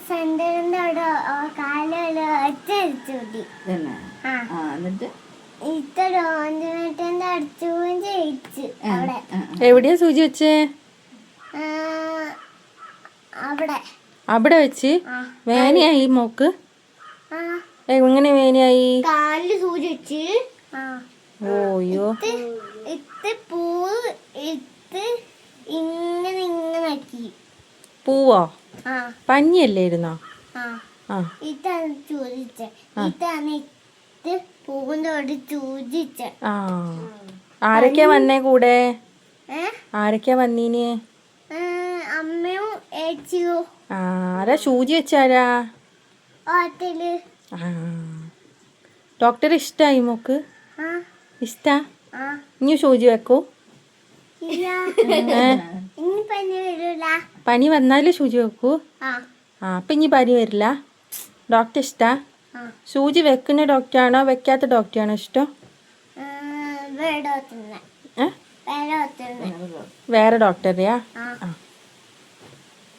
സെന്ററിന്റെ അവിടെ കാലൊരു ഒറ്റ തന്നെ എന്നിട്ട് ഇത്ര ഓഞ്ചിന്റെ അടിച്ചും ജയിച്ചു അവിടെ. എവിടെയാ സൂചി വെച്ചേ? അവിടെ അവിടെ വെച്ച് വേനയായി മോക്ക്? എങ്ങനെ വേനയായി? കാലില് സൂചി വെച്ച്. ഓയ്യോ, പൂവ് ഇങ്ങനെ ഇങ്ങനെ ആക്കി. പൂവോ? പഞ്ഞിയല്ലായിരുന്നോ? ഇതാണ് ചോദിച്ചേ. ഇതാണ് പൂവിന്റെ അവിടെ ചോദിച്ചേ. ആരൊക്കെയാ വന്നേ കൂടെ? ആരൊക്കെയാ വന്നീന്? അമ്മയും ഏച്ചിയോ. ആരാ സൂചി വെച്ചാരാ? ഹോട്ടല്. ഡോക്ടർ ഇഷ്ടായി മോക്ക്? ഇഷ്ടാ? ഇനി സൂചി വെക്കൂ? പനി വന്നാല് സൂചി വെക്കൂ? അപ്പൊ ഇനി പനി വരില്ല? ഡോക്ടർ ഇഷ്ടാ? സൂചി വെക്കുന്ന ഡോക്ടറാണോ വെക്കാത്ത ഡോക്ടറാണോ ഇഷ്ടം? വേറെ വേറെ ഡോക്ടറെയാ?